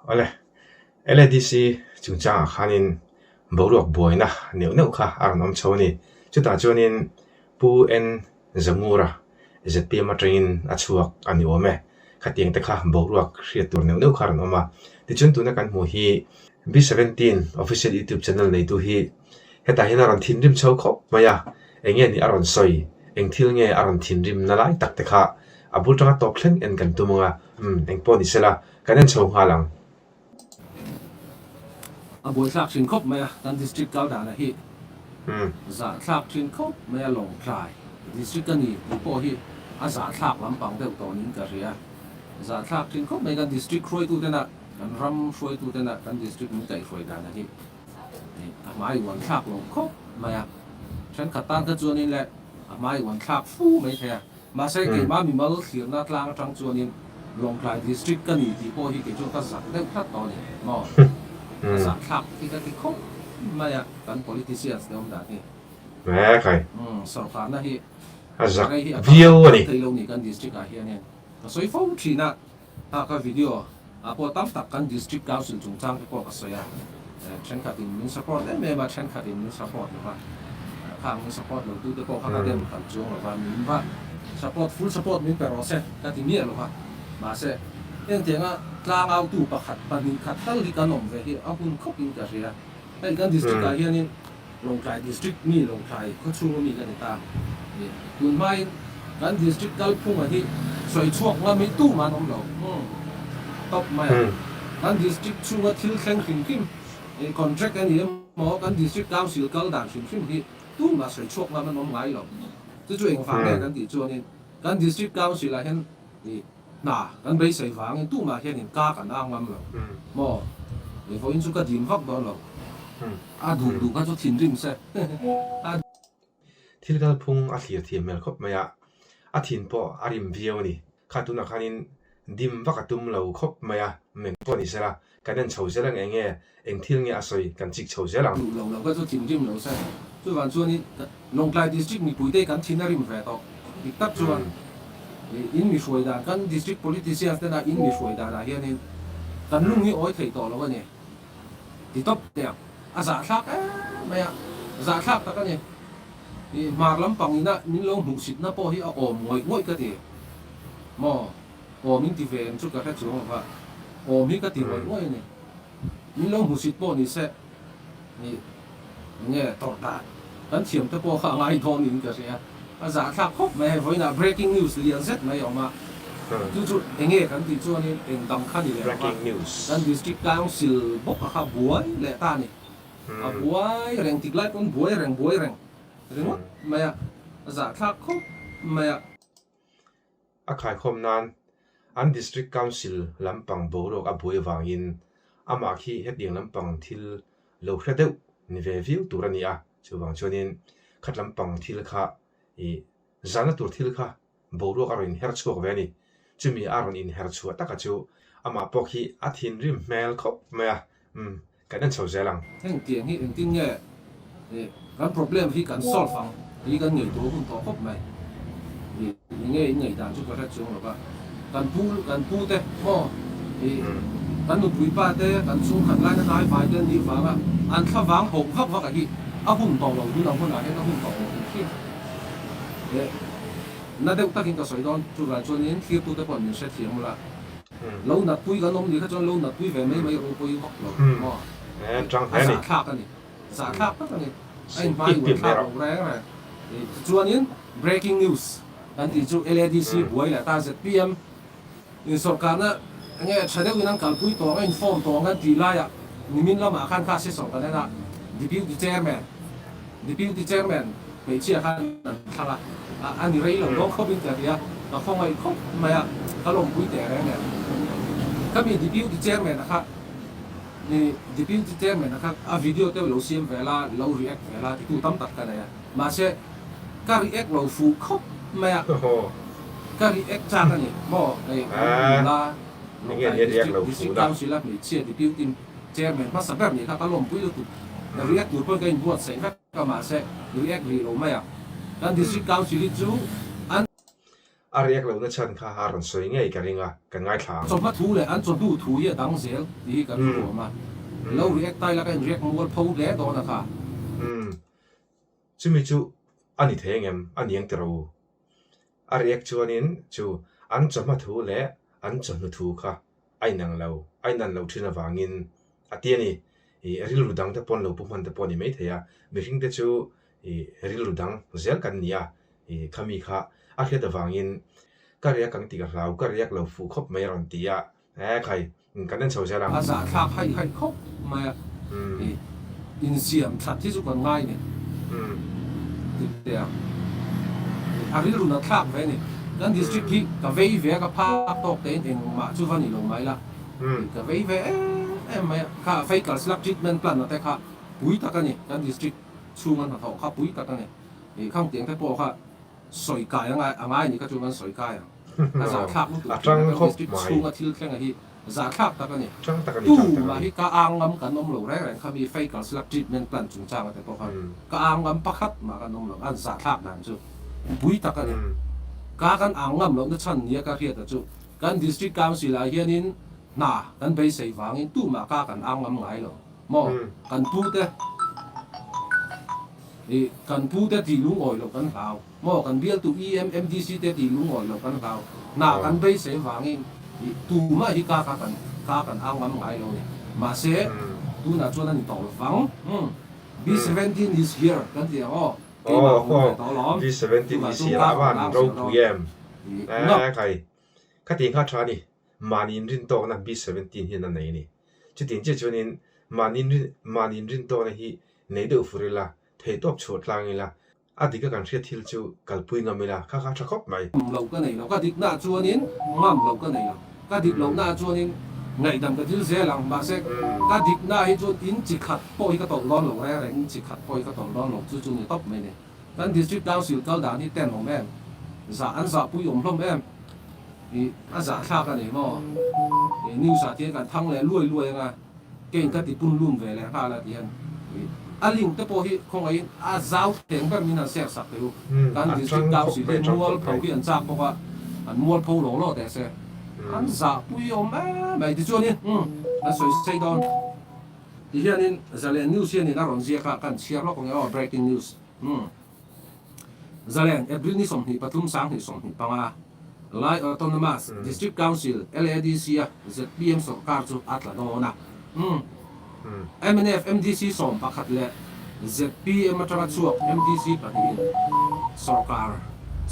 ole LADC chung chang khanin boruak boina neu kha arnom choni chuta chonin pu en zamura ZPM train achuak ani ome khatiang te kha boruak hriatur neu kha ran oma ti chun tu na kan mu hi B17 official YouTube channel nei tu hi heta hina ran thinrim chho khop maya enge ni aron soi engthil nge aron thinrim na lai tak te kha abul tanga top thleng en kan tumunga engpo ni sela kanen chho halang buổi thạc trình khốc mày tan district cao đà là hi giả thạc trình khốc mày lòng trai district cái này bộ hi giả thạc lắm bằng đều tổ nín cả rồi giả thạc trình khốc mày kan district khơi tu tên à kan ram khơi tu tên à kan district muốn chạy khơi đà là hi maiวันthạc lòng khốc màyฉันขัดตั้งก็จวนนี้แหละmaiวันthạcฟูไม่แท้มาใช่เกี่ยมามีมาลุเขียนนัดล่างจังจวนนี้ลงทายดิสตริกกันนี่ที่พอที่เกี่ยวกับสัตว์ได้พัดต่อนี่มอสัตว์ขับที่กันที่คบไม่อะกัน politicians เดิมด่านี่แม่ใครสอบผ่านนะที่สักวิวนี่ที่ลงนี่กันดิสตริกอะไรเนี่ยสวยฟ้องทีน่ะก็วิดีโอพอตั้งตักกันดิสตริกก้าวสู่จงจ้างก็ก็สวยฉันขัดอินมิน support ได้ไหมว่าฉันขัดอินมิน support หรือว่าข้างมิน support เราดูแต่ก็ข้างเดิมกันจงหรือว่ามินว่า support full support มินเป็นรอเซ่ก็ที่นี่หรือว่ามาเซ่ยังเถียงอ่ะกลางเอาตู้ประคัดปนิขัดตั้งที่กันหน่อมเวทีเอาคุณคบกินกันเสียไอ้กันดิสตริกอะไรนี่ลงใจดิสตริกมีลงใจก็ชูมีกันในตาคุณไม่กันดิสตริกกันพุ่งมาที่สวยช่วงว่าไม่ตู้มาหน่อมเราตบไม่กันดิสตริกช่วงว่าทิ้งแข่งขึ้นขึ้นไอ้คอนแทรคกันนี่หมอกันดิสตริกก้าวสิลกันด่านขึ้นขึ้นที่ตู้มาสวยช่วงว่ามันหน่อมไหลเราจะช่วยฟังได้กันที่ช่วงนี้กันดิสตริกก้าวสิลเห็นนี่น่ะกันไปใส่ฝังตู้มาเห็นก้ากันอ้างมันเราหมอ你否认出个点发到了，ดูก็จะทิ้งริมเสียที่เราพุ่งอาทิตย์ที่เมลคบมายะอาทิตย์พออาริมวิวนี่ข้าตุนักขันินดิมวักตุมเราคบมายะเมงพอนี่เสละกันนั่นเฉาเสลังเองเองที่เงี้ยอาศัยกันจิกเฉาเสลังเราก็จะทิ้งริมเราเสียส่วนส่วนนี้ลงใต้ดิสตริกมีปุยได้กันทิ้งริมแฝดต่ออีกตัดส่วนอินมีช่วยได้กันดิสตริก politician แต่ละอินมีช่วยได้เฮียนี่กันลุงนี่อ้อยถี่ต่อแล้ววะเนี่ยที่ตบเดียวอาสาทักไม่อะอาสาทักแต่ก็เนี่ยนี่มาลำปังนี่นะมินลงหูสิทธ์นะพ่อที่เอาอมงวยก็ดีมออมินที่เฟนชุดกระแทกสูงว่าอมินก็ตีงวยเนี่ยมินลงหูสิทธ์พ่อนี่เสะนี่เนี่ยต่อตากันเทียมแต่พ่อข้างไอ้ทองนี่ก็เสียอาสาทักครบไม่ให้ไว้นะ breaking news เรียนเสร็จไม่ออกมาจุดเงี้ยกันที่ช่วงนี้เป็นดำขั้นอยู่แล้วว่ากัน district council บอกว่าบัวเละตานี่บัวแรงติดไล่คนบัวแรงเรื่องว่าไม่อะจะทักเขาไม่อะอาขายคมนานอัน district council ลำปังโบรกอาบัววางอินอามาคีเฮ็ดเดียงลำปังทิลโลเคเดวนิเววิวตัวนี้ช่วงชนินขัดลำปังทิลค่ะจานตัวทิลค่ะโบรกอารมณ์เฮร์ชวกเวนี่จะมีอารมณ์อินเฮร์ชัวตักจูอามาปอกฮีอาทินริมเมลคบไม่อะกันนั่นเฉาเจลังแห่งเตียงที่เองติ้งเนี่ยกัน problem ที่กัน solve ฟังที่กันเหนื่อยตัวคุณต่อคบไหมยังไงเหนื่อยด่านชุดกระแทกช่วงหรือเปล่ากันพูดเต้หม้อกันหนุนปุยป้าเต้กันสู้ขันไล่กันหายไฟเดินดีฟังอ่ะอันข้าฟังผมข้าฟังอะไรที่เอาหุ่นต่อเราดูเราคนไหนเอาหุ่นต่อที่นั่นเด็กตักกินกับสายดอนจุดละจุดนี้ที่ตัวเด็กคนนี้เสียเทียมละเราหนักปุยกันน้องนี่เขาจะเราหนักปุยแบบไม่รู้ปุยหอกเราหม้อจังแท้นี่สาขากันนี่สาขากันนี่ไอ้ไม่หัวขาลงแรงเลยจุดนี้ breaking news อันที่จุด LADC บวยแหละตา ZPM นี่สการน่ะเนี่ยใช้ได้วินังการปุยตัวไอ้ฟอร์มตัวกันดีไล่อะนี่มินเรามาขั้นค่าเสียสองกันได้ละ deputy chairman ไปเชียร์ขั้นท่าละอันนี้เรื่องเราเขาเป็นแต่เดียวเราคงไม่ครบไม่อะเขาลงปุยแต่แรงเนี่ยก็มี deputy chairman นะครับนี่ deputy chairman นะครับวิดีโอเต้าเราเสียมเวลาเรา react เวลาที่กูตั้มตัดกันเลยมาเช่ก็ react เราฟูครบไม่อะก็ react จากกันนี่บ่ไอ้เวลานี่เงี้ยเรียกเราฟูได้สิแล้วมีเชียร์ deputy chairman ภาษาแบบนี้ครับก็ลงปุยเราถูกแต่ react อยู่เพื่อการบวชเสร็จก็มาเช่ react เราไม่อะการ district council จู ariak lo na chan kha haron soi ngai ka ringa kan ngai thang cho mắt thú lệ ăn cho đủ thú ya đắng dễ đi cả đủ mà lâu riết tay là cái riết mua phâu lẽ đó là cả chumi chu ani thengem ani ang tero ariak chuanin chu an chama thu le an chama thu kha ai nan lo thina wangin atiani i ril ludang te pon lo puman te poni mai theya mihing te chu i ril ludang zel kan nia i khami kha a khe da wangin kariak kang ti ka lau kariak lo fu khop mai ron tia khai kan nan chau zela à giả khác hay khóc mà in xiêm thật chứ còn ngay này thì à ví dụ nó khác vậy này dan district ki ka vei ve ka pa tok te in ma chu van ni lo mai la ka vei ve em mai ka fake ka slap treatment plan na te kha pui ta ka ni dan district chu man tho kha pui ta ka ni e khang tiang te po kha soi ka yang ai ni ka chu man soi ka ya ka za khap nu tu district chu ma thil khleng a hi za khap ta ka ni chang ta kan tu chang ta ma hi ka ang ngam kan nom lo re kha mi fake ka slap treatment plan chung chang te po kha ka ang ngam pakhat ma ka nom lo an za khap nan chu pui ta ka ni cá kan ang ngam lo na chan nia ka riat chu kan district council a hianin na kan bei sei wangin tu ma ka kan ang ngam ngai lo mo kan pu te ti lung oi lo kan hau mo kan bial tu MDC te ti lung oi lo kan hau na kan bei sei wangin tu ma hi ka kan ang ngam ngai lo ni ma se tu na chuan an tol wang B17 is here kan ti V17 is here awan ro puyem khai khating kha thani manin rin to na B17 hi na nei ni chutin che chunin manin rin to na hi nei do furila thei top chhot langila adika kan thria thil chu kalpui ngamila kha thakop mai lo ka nei lo ka dik na chuanin ngam lo ka nei lo ka dik lo na chuanin ngai dam ka dil ze lang ba se ka dik na hi chu in chi khat po hi ka to lon lo re in chi khat po hi ka to lon lo chu ni top mai ne kan district council kal da ni ten lo men za an za pu yom hlom em i a za kha ka nei mo i new sa tie kan thang le luai nga ken ka ti pun lum ve le kha la ti han a ling te po hi khong ai a zau teng ba min an ser sak te kan district council le mual pho hi an chak po ka an mual pho lo te se an za pu yom mai ti chuan ni a soi sei don ti hianin zalen news hianin a ron zia ka kan share lo kong breaking news zalen April ni som hi patum sang hi som hi panga lai autonomous district council LADC ZPM sarkar chu atla no na MNF MDC som pakhat le ZPM atanga chuak MDC pahin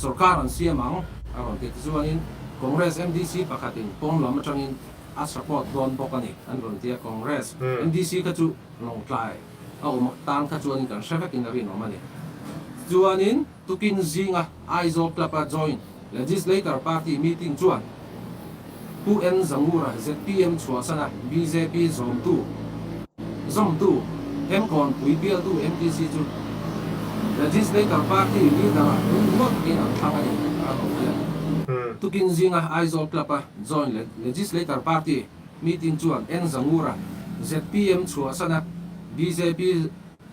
sarkar an siamang aron te chuanin Congress MDC pakhatin pomlam atangin a support don bokani an ron tia Congress MDC ka chu long tlai a tang ka chuanin kan shafak in rin omani chuanin tukin zinga aizo klapa join legislator party meeting chuan pu en zangura ZPM chuasana BJP zom tu MCon pui bial tu MDC chu legislator party leader what in an thangani tukin zinga aizo klapa join legislator party meeting chuan en zangura ZPM chuasana BJP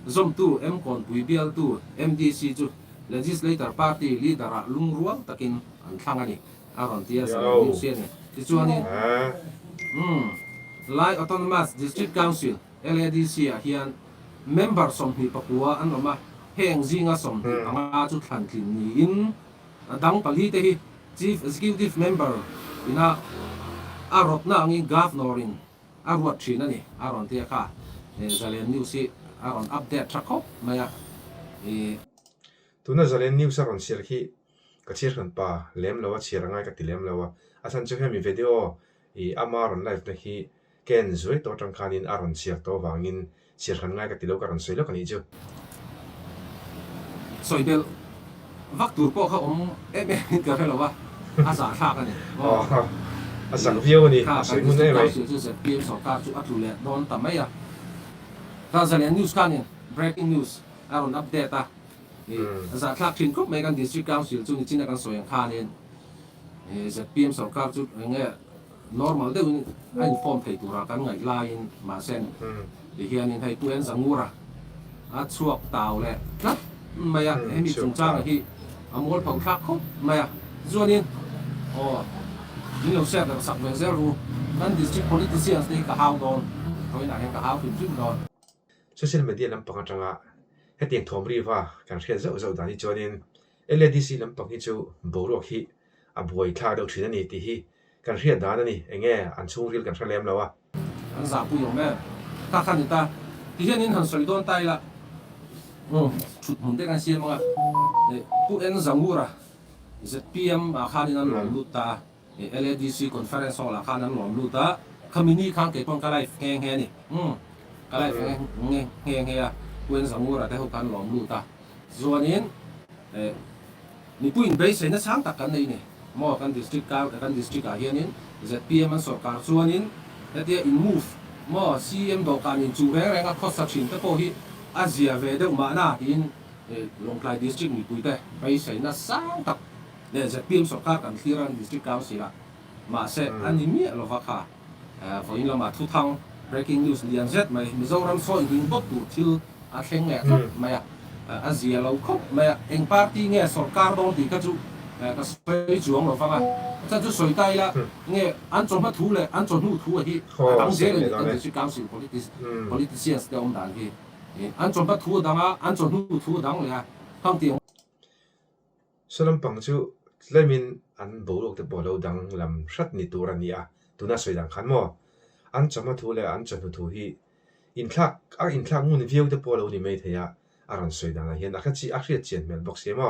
zom tu MCon pui bial tu MDC chu legislator party leader lungruang takin an thangani aron tia sa sian ti chuani lai autonomous district council LADC a hian member som hi papua an loma heng zinga som hi anga chu thlan thin ni in adang pali te hi chief executive member ina arop na angi governor in arwat thina ni aron tia kha zalen news si aron update thakop maya tuna zalen news aron share khi ka chir kan pa lem lawa chirangai ka tilem lawa asan chu hemi video I amaron live na hi ken zoi to tang khanin aron share to wangin share kan ngai ka tilo karon soilo kan ijo soibel vak tur po kha em ka lawa asa kha ka ni asang view ni asai mun nei mai chu se pm so ka chu atule don tamaya ka zalen news kanin breaking news aron update ta za klak thin kop mai kan district council chu ni china kan soyang khanin ZPM sarkar chu nge normal de ai form thei tura kan ngai line ma sen hianin thei puen zangura a chuak taw le tlat maya hemi chung chang hi amol phau thak khop maya chuan in ni lo se da sak ve zel ru kan district politicians ni ka hau don hoi na he ka hau phim don social media lampang atanga hetiang thom ri wa kan khia zo zo dani chonin LDC lampang hi chu boru hi a buai thla do thina ni ti hi kan khia dan ani enge an chung ril kan thlem lawa an za pu yong me ka khan ta ti hian in han soi don tai la chut mun de kan siam nga pu en zangura ZPM a khan in an lom lu ta LDC conference hall a khan an lom lu ta kamini khang ke pon ka lai heng he ni ka lai heng he a pu en zangura te ho kan lom lu ta zuanin ni pu in base na sang tak kan nei ni mo kan district a hianin ZPM an sarkar chuanin dia in move mo CM do kan in chu reng a khosa thin te ko hi azia ve de ma na in Longklai district ni pui te base na sang tak le ZPM sarkar kan clearan district council la ma se ani mi lo va kha for in la ma thu thang breaking news lian z mai mizoram so in bot tu thil a thleng le tot mai azia lo khop mai eng party nge sarkar don ti ka chu ka soi chuang lo fa nga cha chu soi tai la nge an chon ma thu le an chon nu thu hi dang je le kan district council politicians te om dan hi an chon ma thu dang a an chon nu thu dang le khang ti salam pang chu lemin an boru te bolo dang lam hrat ni turania tuna soi dang khan mo an chama thu le an chon nu thu hi in thak mun view te polo ni mai theya aran soi dang hian a khachi a hriat chen mel box ema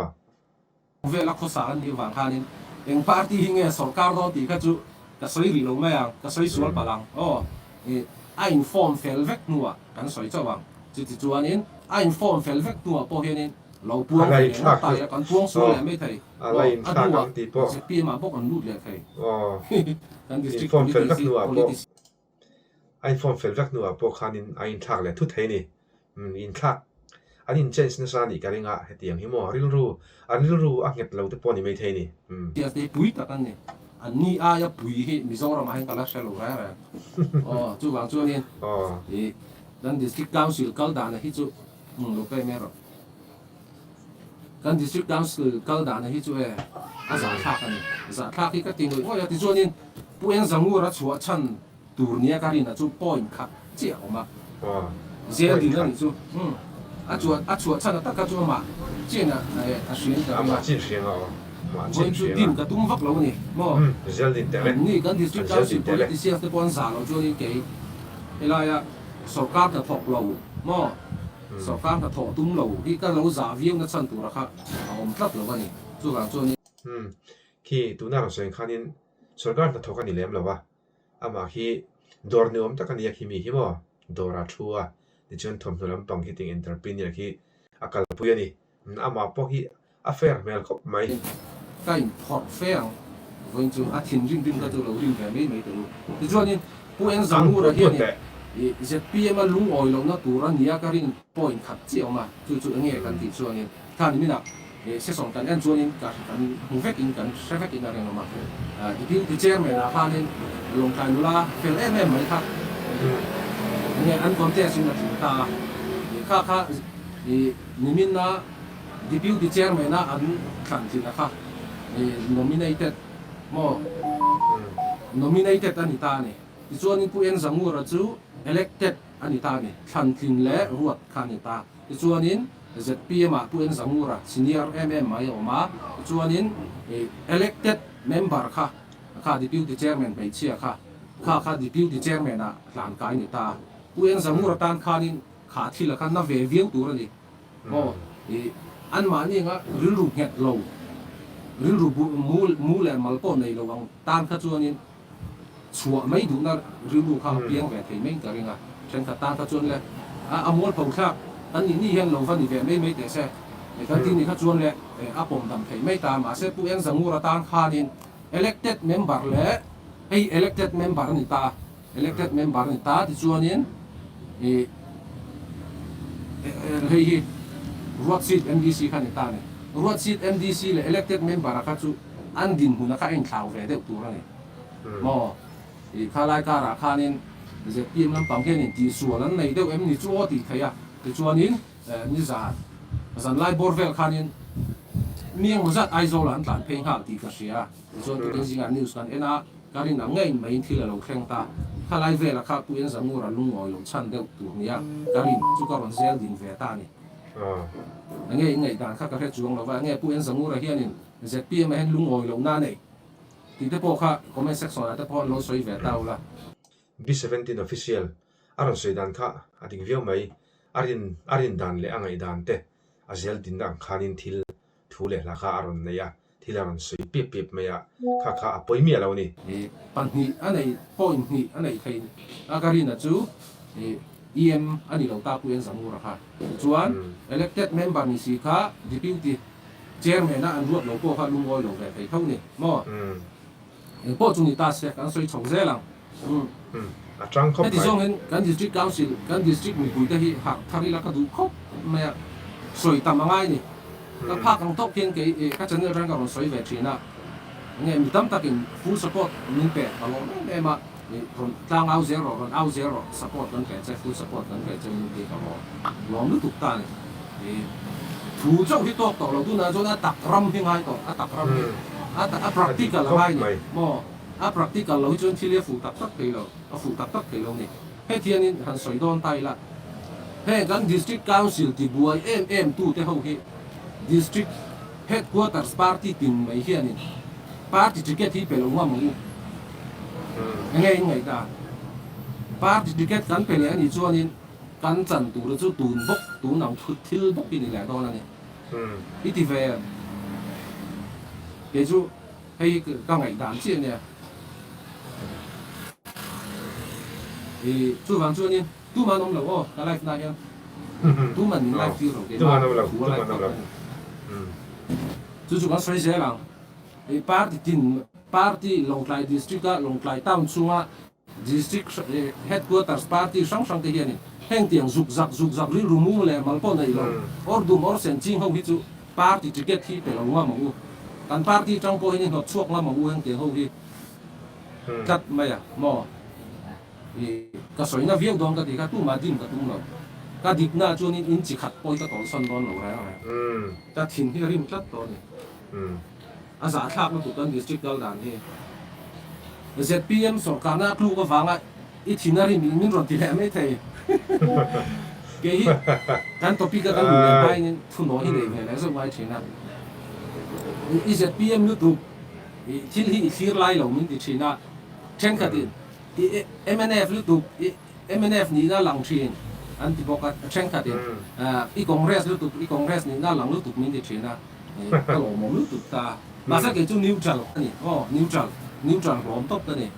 ve la khosa an ni wang khanin eng party hi nge sarkar do ti ka chu ka soi ri lo mai ang ka soi sual palang a inform fel vek nuwa kan soi chawang chu ti chuanin a inform fel vek nuwa po hianin lo puang Alai ne thak ta kan puang so le mai thai alai in thak ang ti po pi ma bok an lut le thai kan district inform fel vek nuwa po politician inform fel vek nuwa po khanin a in thak le thu thei ni in thak an in change na sa ni ka ringa hetiang hi mo rilru a nget lo te po ni mai thei ni dia te pui ta kan ni an ni a ya pui hi mizoram ha kala shelo ra chu wang chu ni dan district council kal da na hi chu lo kai me ro kan district council kal da na hi chu a za thak ani za thak hi ka ting lo ya ti chu ni pu en zangu ra chu chan tur nia ka ri na chu point kha chi a ma zel din na ni chu a chuột chân tất cả chuột mà trên là xuyên cả ama chin hriang a ma với chin chuột hriang tim cả tung vắt lâu nè mò zel din te le ni cái district council politicians te pon sa lo chuột ni cái lại à sổ cáp là thọc lâu mò sổ cáp là thọ tung lâu đi cái lâu giả viếng nó chân tụ ra khác ông tất lâu nè chuột ni khi tu na ro soin khanin sarkar na thokan ni lem lawa ama hi dor ni om takan ya hi mi hi mo dora thua ni chon thom thulam pang hi ting entrepreneur hi akal puyani ama po hi affair mel khop mai cái thọ phèn với chuột à thiên dinh dinh cái chuột lâu dinh cái mấy tụ thì chuột ni pu en zang u ra hiền ni ZPM lung oi lo na tura nia ka rin point khat chi oma chu nge kan ti chuan in khan mi na se song kan en chuan in ka kan hu vek in kan se vek in na reng ma ti chairman a khan in long kan la fel em mai kha nge an contest in na ti kha ni min na deputy chairman na an khan ti na kha nominated mo nominated ani ta ni ti chuan in pu en zangu ra chu elected ani ta ni than thin le ruat khan ni ta ti chuan in ZPM a pu en zangu ra senior mai oma ti chuan in elected member kha deputy chairman bai chia kha deputy chairman a hlan kai ni ta pu en zangu ra tan khan in kha thil khan na ve viau tur ani mo an ma ni nga rilru het lo rilru mu le mal po nei lo wang tan kha chuan in chua mấy đủ na riu kha piang ve thei meng ka ringa chen kha ta chuan le a mol phau thak an ni hian lo van ni ve mai te se kan tin ni kha chuan le a pom dam thei mai ta ma se pu en zangu ra tan khan in elected member le elected member ni ta ti chuan in hei ruat seat MDC khan ni ta ni ruat seat MDC le elected member kha chu an din hu na kha en thlau ve de tu ra ni mo kha lai ka ra khan in ZPM lam pang hian in ti sual an nei deuh em ni chu ti theia ti chuan in ni za zan lai borvel khan in miếng một giật ai rồi là anh tàn phê hảo thì cái gì à rồi tôi thấy rằng news kan ena cái này ngay mấy thì là lâu khen ta khai lại về là khác tụi em rằng ngồi lung ngồi lung chăn đều tụi nhá cái này chú còn gieo đình về ta này ngay đàn khác cái chuông là vậy ngay tụi em rằng ngồi hiện này ZPM hay lung ngồi lung na này thì thế bộ khác comment section là thế bộ lối xoay về tao là B17 official aron soi dan kha ading view mai arin dan le angai dan te azel din dang khanin thil thule la kha aron neya thil aron soi pip pip meya kha apoi mi alo ni pan hi anei point hi anei thei agarin na chu em ani lo ta puyen zamura kha chuan elected member ni si kha deputy chairman na an ruat lo ko kha lungoi lo ve thei thau ni mo po chu ni ta se kan soi chong ze lang atang khop ti song hen kan district council kan district mi pui ta hi hak thari la ka du khop me soi tamangai ni ka phak ang tok hian ke ka channel rang ka soi ve thina nghe mi tam takin full support min pe alo me ma ron tang au zero support kan ke full support kan ke min pe ka lo lu tuk ta ni thu chau hi tok to lo tu na zo na tak ram hi ngai to a tak ram a practical la ngai ni mo a practical lo chon thi le fu tak tak ke lo a fu tak tak ke lo ni he thian in han soi don tai la he kan district council ti buai em tu te ho hi district headquarters party tin mai hian in party ticket hi pelo ngwa mu ngay ta party ticket kan pele ani chuanin kan chan tu ru chu tun bok tu nang thut thil bok ni la do na ni iti ve ke chu hei ka ngai dan chi ne chu wang chuanin tu ma nom lo o ka life na ya tu man life ti ro ke tu ma nom lo chu kan soi se lang party Longlai district Longlai town chunga district headquarters party sang te hian heng tiang zuk zak ri rumu le malpo nei lo ordum or sen ching ho hi chu party ticket hi pe lo nga mo kan party tang po hin hot chuak nga mo heng tiang ho hi kat maya mo ka soi na viau dong ka ti ka tu ma dim ka tu lo ka dik na chu ni in chi khat poi ka tol son don lo ra ta thin hi rim tlat to ni asa thak lu tukan district gal dan he ZPM sarkar na klu ka wanga I thinari min ron ti me thei ke hi kan topic ka kan le pai ni thu no hi le le so wai thina ZPM lu tu thil hi thir lai lo min ti thina chen ka ti MNF lu tu MNF ni na lang thin an ti boka chen ka ti I congress lu tu I congress ni na lang lu tu min ti thina ka lo mo lu tu ta masa ke chu neutral ni neutral rom top ka ni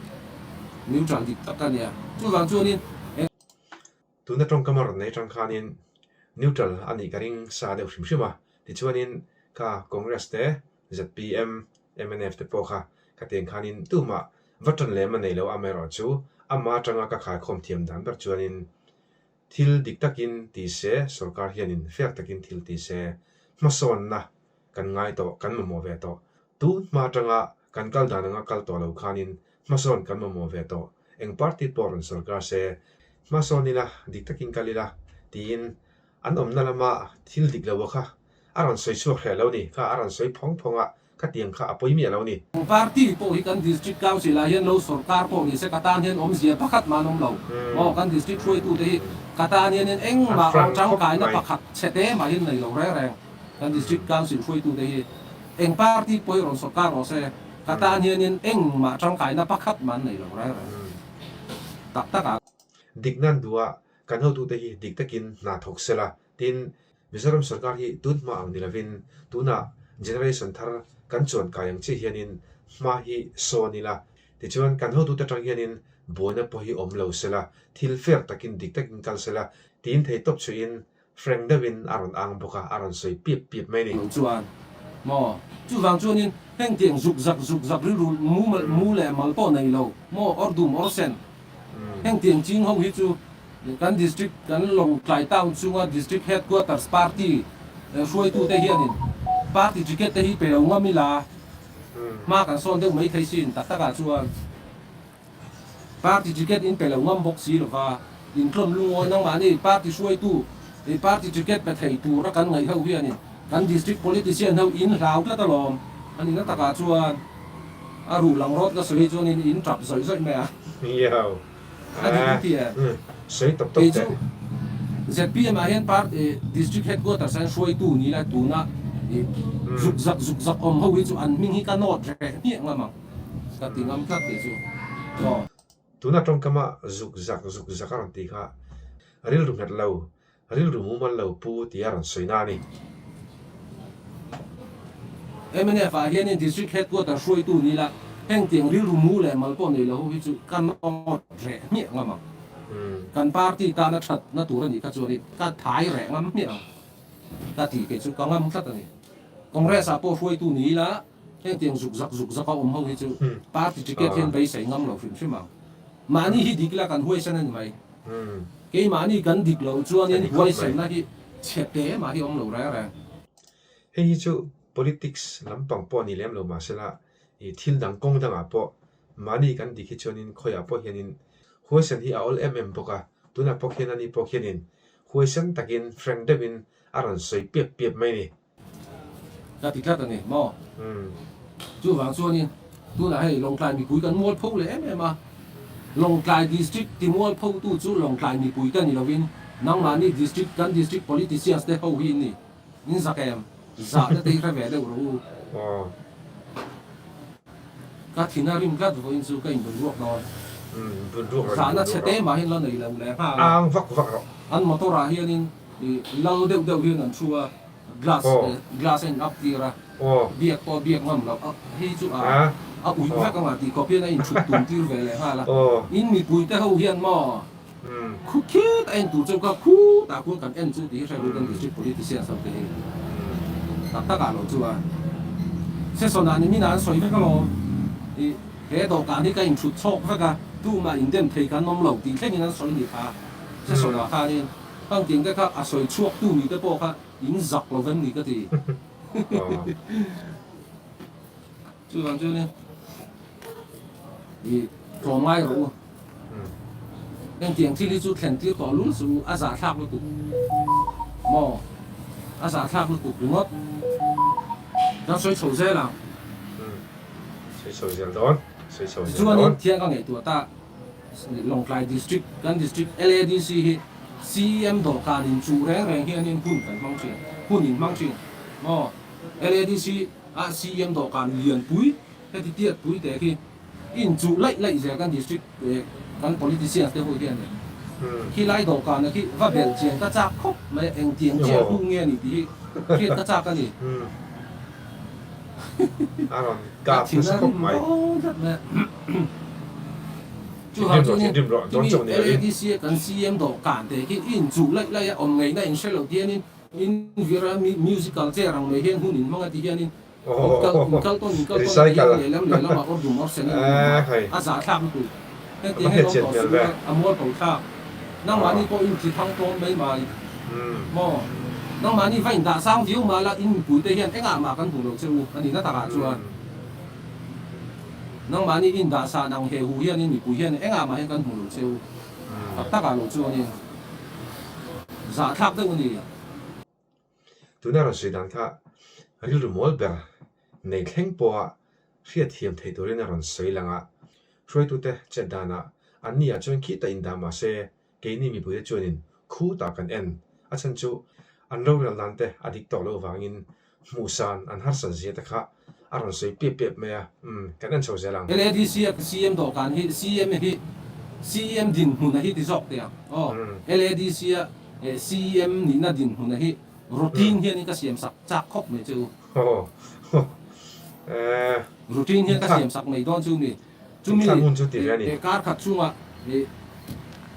neutral dik tak ka ni chu wang chu ni tuna trong kamar nei trong khanin neutral ani karing sa de hrim hrim ti chuanin ka congress te ZPM MNF te pokha ka teng khanin tuma vatan le ma nei lo amero chu ama tanga ka khai khom thiam dan ber chuanin thil dik takin ti se sarkar hianin fer takin thil ti se mason na kan ngai to kan mo ve to tu ma tanga kan kal dananga kal to lo khanin mason kan mo ve to eng party poron sarkar se masonila diktakin kalila tin an omna lama thil dik lo kha aron soi chu khelo ni kha aron soi phonga ka tiang kha apoi mi lo ni party po hi kan district council la hian lo sarkar po ni se katan hian om zia pakhat manom lo mo kan district throi tu te katan hian eng ma ong chang kai na pakhat chete ma hin nei lo re kan district council throi tu te eng party po ron sarkar ro se katan hian eng ma chang kai na pakhat man nei lo re tak diknan dua kan ho tu te hi diktakin na thok sela tin mizoram sarkar hi tut ma ang nilavin tuna generation thar kan chon kayang chi hianin ma hi so nila ti chuan kan ho tu ta tang hianin boina po hi om lo sela thil fer takin diktakin kal sela tin thei top chuin frank davin aron ang boka aron soi pip mai ni chuan mo chu wang chuan in heng tiang zuk zak ri ru mu le mal po nei lo mo ordum or sen heng tiang ching ho hi chu kan district kan long klai town chunga district headquarters party suai tu te hianin party ticket te hi pe lo ngami la ma kan son de mai thei sin tak taka chuan party ticket in pe lo ngam bok si lo ka in klom lungoi nang ma ni party suai tu party ticket pe thei tu ra kan ngai ho hianin kan district politician ho in rau ta talom ani na taka chuan a ru lang rot ka soi chuan in trap zoi zoi me a Yaw. ani ti a Soi top top ke te. chu ZPM a hian part district headquarters an shuai tu ni la tu na zuk zak om ho chu an ming hi ka not re ni ngama ka tingam tlat te chu to Tuna trong kama zuk zak aran ti kha. Ril rum het lau. Ril rum man lau pu ti aran soi na ni. MNF a hian in district headquarters shuai tu ni la heng tiang ri rumu le malpo ni lo hi chu kan not re ni ngama kan party ta na that na tur ni ka chu ni ka thai re ngam ni ka ti ke chu ka ngam thlat ani congress a po shuai tu ni la heng tiang zuk zak ka om ho hi chu party ticket hian bai sai ngam lo fim fim mani hi dikla kan huai san ani mai ke mani kan dik lo chuan in huai sai na hi chete ma hi om lo ra ra Hei chu politics lampang po ni lem lo ma sela I thil dang kong dang a po mani kan dikhi chonin khoya po hianin huasan hi all boka tuna po hian ani po hianin huasan takin friend devin aran soi piep mai ni ka ti thlat ani mo chu wang chuan in tu na hei long tlai mi pui kan mol phok le em a long tlai district ti mol phok tu chu long tlai mi pui kan ni lovin nang mani district kan district politicians te ho hi ni in zakem za te te ra ve le ro oh ka thina rim ka du in chu ka in du ruak no bun ru za na chete ma hin lo nei lo le ha ang vak ro an motora hian in lo deuh hian an thua glass and up tira oh biak ngam lo hi chu a ui vak ka ma ti ko pian in chut tum tir ve le ha la oh in mi pui te ho hian mo khu khit en tu chu ka khu ta kun kan en chu ti sai lu kan district politician sau te ta ka lo chu a se so na ni mi na soi ve ka lo i he do ka ni ka in chut chok ve ka tu ma in dem thei kan nom lo ti thleng in an soi ni pa se so na ka ni bang ting te ka a soi chuak tu ni te po ka in zak lo ven ni ka ti chu wang chu ni i to mai ro nên tiền thì đi chú thèn tiêu có luôn chú à giả thạc luôn tụ mò à giả thạc luôn tụ đúng không nó xoay sầu dê nào soi soi zel don soi soi chú zel anh don thiên các ngày tuổi ta Long Lai district kan district LADC hi CM đồ cả nên chú rèn hiện nên hun cần mang chuyện hun in mang chuyện mò LADC à CM đồ cả liền bụi cái thì tiệt bụi để khi in chú lại giờ kan district kan politician te hoi hian khi lai do ka na khi va bel chen ka chak khop mai eng tiang che hu nge ni ti khi ka chak ka ni aron ka pu skop mai chu ha chu ni dim ro don chong ni LADC kan CM do kan te khi in chu lai om ngai na in shelo tian in vira musical che rang mai hian hunin manga ti hian in kal ton le lam ma or du mor sen hay a za thak tu cái tiếng hay nói có sự mua cầu thang năng mà đi có in chỉ thăng tôn mấy mà mò năng mà đi phải đã sang thiếu mà là in bụi tây hiện cái mà căn thủ đầu châu anh đi nó tạc chua năng mà đi in đã sa năng hệ hủ hiện in bụi hiện cái mà hiện căn thủ đầu châu tất cả đầu chua nên giả tháp đâu đi tu na ro sui dan kha ril ru mol ber nei thleng po riat thiam thei torin aron soi langa soi tu te chedana ania chon ki ta inda ma se ke ni mi pui chonin khu ta kan en a chan chu an ro ral dan te adik to lo wangin musan an har san zia ta kha aron soi pep me a kan an chho zelang LADC CM do kan hi CM din hun hi ti zok te oh LADC CM ni na din hun hi routine hian ka CM sak chak khop me chu oh routine hian ka CM sak mai don chu ni Chúng mun chu ti ani car khat chunga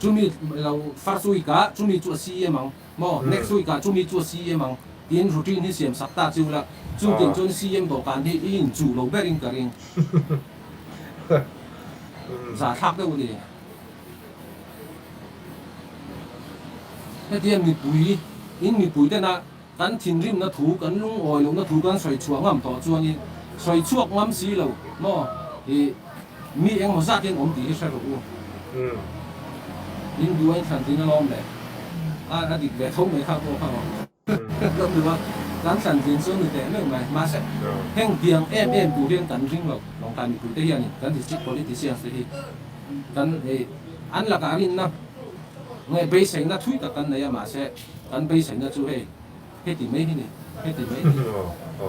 chumi lo first week ka chumi chu CM ang mo next week ka chumi chu CM ang in routine hi CM sak ta chu la chung tin chon CM do kan hi in chu lo berin ka ring za thak đâu đi cái tiền mi bùi thế na kan thin rim na thu kan lung oi lo na thu kan soi chuang ngam to chuan in soi chuak ngam si lo mo thì mi eng mo sa tin om ti sa ro in du ai than tin lom le a dik le thong me kha ko kha lo được kan din so ni te no mai ma se heng biang em tu rian kan ring lo long kan tu te hian kan district politician se hi kan an la ka rin na ngai be sai na thui ta kan na ya ma se kan be sai na chu he ti mai hi ni he ti mai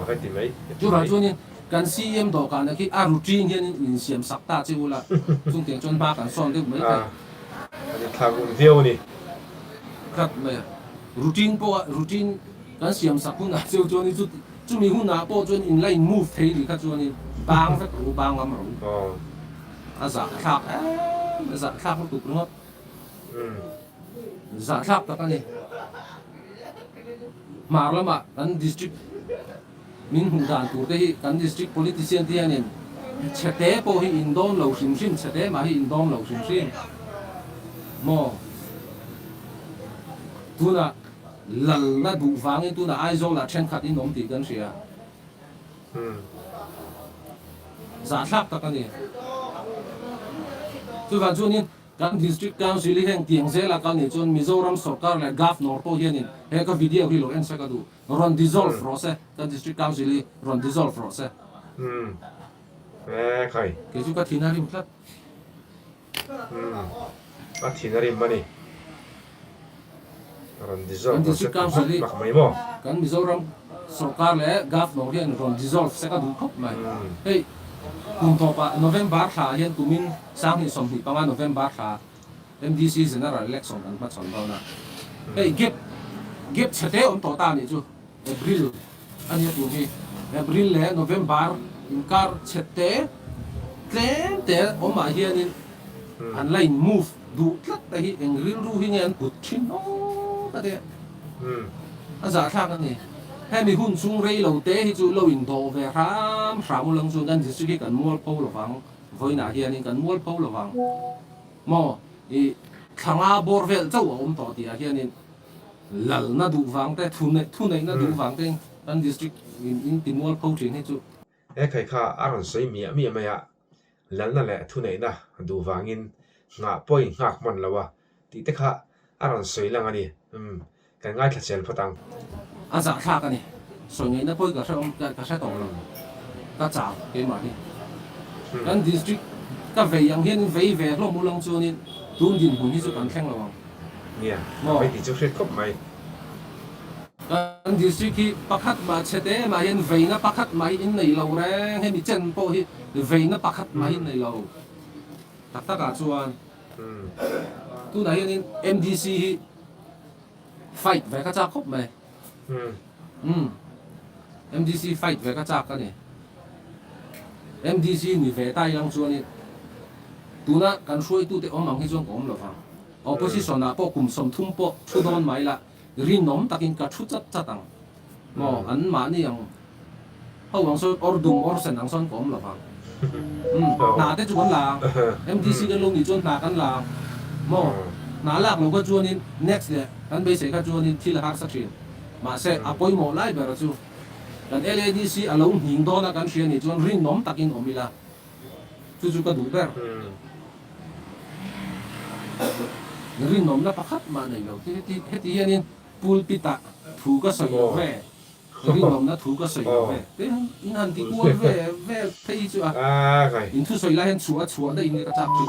hay thì mấy chu ra chu ni kan CM do kan na ki a routine hian in siam sak ta chu la chung tiang chon ba kan son de mai kai anh thằng cũng tiêu nè kat mai routine po routine kan siam sak kun na chu chu ni chu mi hun na po chu in line move thei ni ka chu ni bang fa ru bang am ru a za khak tu ngot za khak ta kan ni mà lắm ạ, kan district min hùng đàn tụ thế kan district politician thế này, chế tế po hi indom lâu sim sim chế tế mà hi indom lâu sim sim, mò, tu na lần na đủ vàng ấy tu na ai zo là chen khát in nôm thì kan xia, giả tháp ta kan ni, tu vào chỗ này kan district council hi heng tiang ze la kan ni chon Mizoram sarkar la governor po hianin he ka video ri lo en sa ka du ron dissolve process kan district council hi ron dissolve process khai ke chu ka thina rim thlat thì nó đi mà đi rồi đi rồi kan district council hi mặc mấy mò kan Mizoram sarkar la governor hian ron dissolve sa ka du khop mai hey kum to pa November tha hian tumin sang hi som hi panga November tha MDC general election an ma chon daw na hey gap chate om to ta ni chu April ani tu hi April le November inkar chate te om ma hian in an line move du tlat ta hi engril ru hi ngan put thin no ta de a za thak ani hay mi hun chung rei lo te hi chu lo in do ve ram mu lang chu kan district kan mual po lo wang voi na hian in kan mual po lo wang mo i thanga bor vel chau om to ti a hian in lal na du wang te thu nei na du wang te kan district in ti mual po thin hi chu e khai kha aron sei mi ma ya lal na le thu nei na du wangin nga poi ngak man lawa ti te kha aron sei lang ani kan ngai thachel phatang a za thak ani soi ngai na poi ka sa tong lo ka chao ke ma ni kan district ka ve yang hian ve lo mu lang chu ni tun din hun hi chu kan thleng lo nè mấy thì chú sẽ copy mày kan district hi pakhat ma chete ma hian ve na pakhat mai in nei lo re he mi chen po hi ve na pakhat mai in nei lo tak ka chuan tu na hian in MDC hi fight ve ka cha khop mai MDC fight về các chạc cái này MDC người về tay lăng chuan này tu na kan suy tu te om ang hi chuan kom lo phang opposition na po kum som thum po thu don mai la rin nom takin ka thu chat chatang mo an ma ni yang hau wang so or dung or sen ang son kom lo phang na te chuan la MDC kan lo ni chuan na kan la mo na lak lo ka chuan in next le kan be se ka chuan in thil har sa thin mà sẽ apoi mo lai bera chu kan LADC alo hing do na kan hrian ni chuan rin nom takin omila chu ka du ber rin nom na pakhat ma nei lo ti hianin pulpita thu ka soi lo ve rin nom na thu ka soi lo ve te in han ti kual ve thei chu khai in thu soi la hen chua da in ka chak chu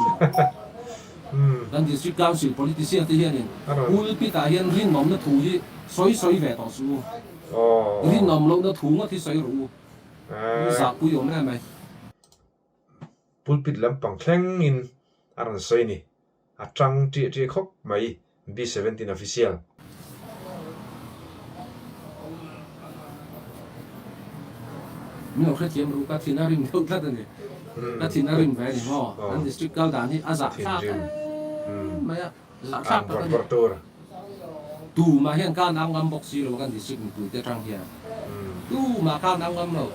kan district council politician ti hianin pulpita hian rin nom na thu hi soi về tỏ su, đi nằm lâu nó thú nó thì soi rủ, giả bùi ổn này mày, pulpit lam pang thleng in aron soi ni a tang tri khok mai B17 official mình học hết rủ các thiên rim đâu tất này, các thiên rim về thì mò, anh district cao đàn thì giả khác, mày giả khác tất này tu mà hiện can ang ngam box zero kan district tu te trang hian tu mà can ang ngam lo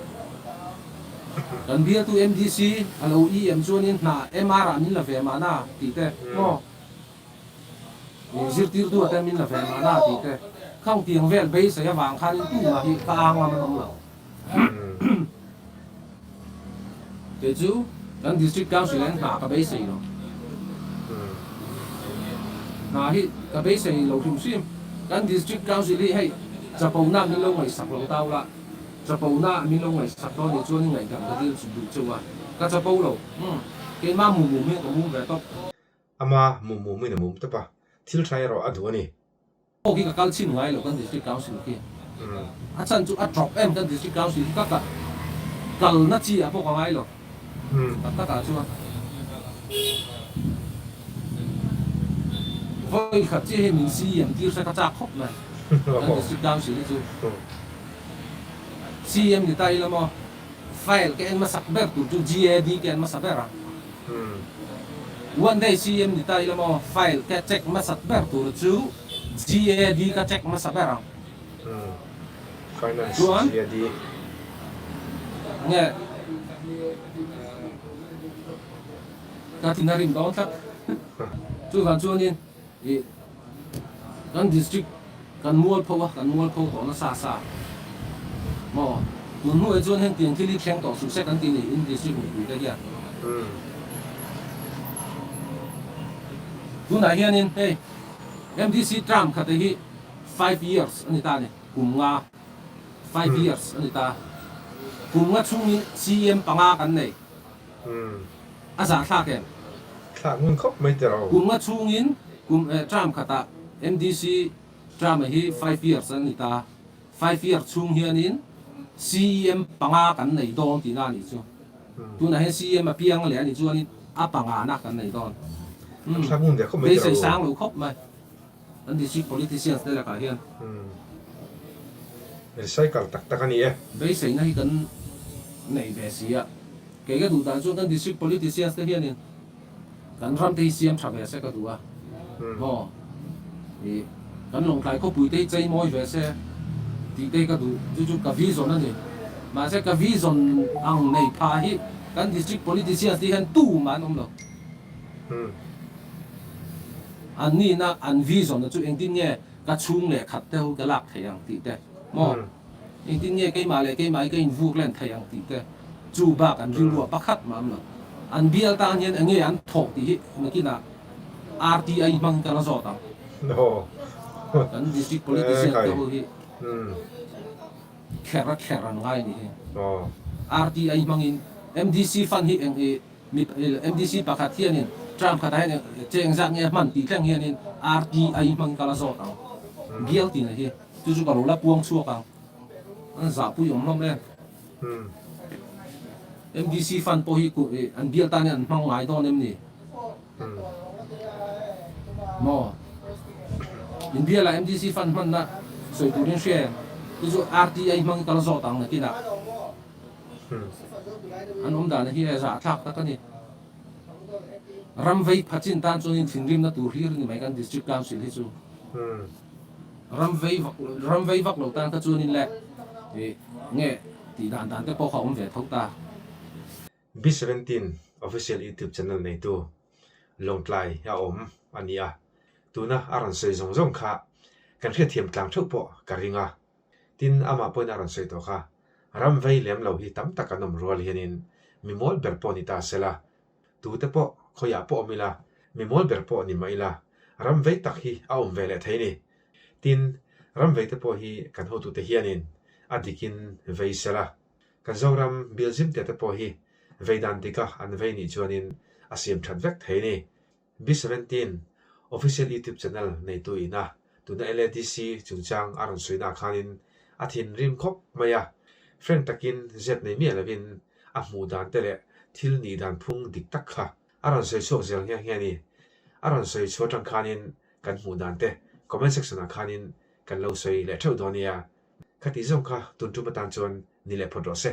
kan bia tu MDC alo em chuan in na MR anin la ve ma na ti te mo ni zir tir tu ata min la ve ma na ti te khang tiang vel be sa ya wang khan tu ma hi ka ang ngam nom lo te chu kan district council en na ka be sei lo na hi ka be sei lo thum sim kan district council hi hey จะปูน่ามีลงไงสักเราเต้าละจะปูน่ามีลงไงสักตอนนี้ช่วงนี้ไงกันก็ที่สุดดูจัวก็จะปูเราเกินมาหมู่เมียกับหมู่แบบต้อง ama mu mi na mum ta pa thil thai ro adu ni โอ้กี่กับการชิมไงเรากันดิสตริกเก้าสิบกี่อาจารย์จุดดรอปกันดิสตริกเก้าสิบก็กัลนัดจีพวกไงหรอก็การชัวเพราะขัดเจให้มีซีอย่างที่ใช้กระจาครบเลยกันดิสตริกเก้าสิบนี่จูซีเอ็มดีไตแล้วมั้งไฟล์แกนมาสักแบบตัวจู GAD แกนมาสักแบบอ่ะวันได้ซีเอ็มดีไตแล้วมั้งไฟล์แกเช็คมาสักแบบตัวจู GAD ก็เช็คมาสักแบบอ่ะ finance Juan? GAD nghe cả thì narim đó chắc chú gần chú nên gần district gần mua phô của nó xa xa mà muốn mua chú nên tiền thì đi khen tổ số sẽ gần tiền in district của cái gì chú này hiện nên hey MDC Trump khát hi 5 years anh ta này cùng nga 5 years anh ta cùng nga chung in CM panga kan này asa thak em thla ngun khop mai te ro cùng nga chung in cùng Trump khata MDC Trump hi 5 years anh ta 5 years chung hian in CM panga kan này don ti na ni chu tu na he CM a piang le ni chu ni a panga na kan này don thla ngun de khop mai bây te giờ ro sáng lâu khóc mà anh đi politician politicians đây là cả hiền recycle tak tak ani e bây giờ này cần này về gì ạ cái đủ đại chúng anh đi politicians đây hiền cần làm thì xem chả về sẽ cái đủ à thì cần lòng cái có bụi tây dây môi về sẽ thì đây cái đủ chú cái vision này mà sẽ cái vision ang này phá hi cần đi politicians thì hiền tu mà ông đâu anh ní na anh vision là chú anh tin nghe cái chung lệ khát theo cái lạc thầy ang tị thế mò anh tin nghe cái mà cái vuông lên thầy ang tị thế chú bác anh riêng lúa bác khát mà ông anh biết ta anh nghe anh thọc thì mà kia là RTI mang cái nó rõ tao no anh district politician cái hồi khéo ngay đi no RTI mang in MDC fan hi anh MDC bác khát hiền Trump khát hay chèn dạng nghe mặn tí khen hiền RTI mang cái nó rõ tao biết tí này hi chú cả lũ là buông xua càng anh giả bùi ông lắm lên MDC fan po hi ku an bial ta an mang ngai don em ni mo in bial la MDC fan man na soi tu rin share tu zo RTI mang kala zo tang na kina an da na hi za thak ta ni ram vei phachin tan chunin thingrim na tur hlir ni mai kan district council hi chu ram vei vak lo tan ta chunin le nge ti dan te po khom ve thok ta B17 official YouTube channel này tu long tlai ya om ania tuna aran sei zong zong kha kan khia thiam tlang thuk po karinga tin ama point aran sei to kha ram vei lem lo hi tam takanom rol hianin mimol berpo ni ta sela tu te po khoya po mila mimol berpo ni maila ram vei tak hi a om vele theini tin ram vei te po hi kan ho tu te hianin adikin vei sela kan zoram biljim te po hi Vedantika an veini chuanin asiam that vek theini B17 official YouTube channel nei tu ina tuna LDC chungchang aran suina khanin athin rim khop maya friend takin zet nei mi alavin a hmu dan tele thil ni dan phung dik tak kha aran sei chok zel nge ni aran sei chotang khanin kan hmu dan te comment section a khanin kan lo sei le thau donia khati zong kha tun tu matan chon ni le photo se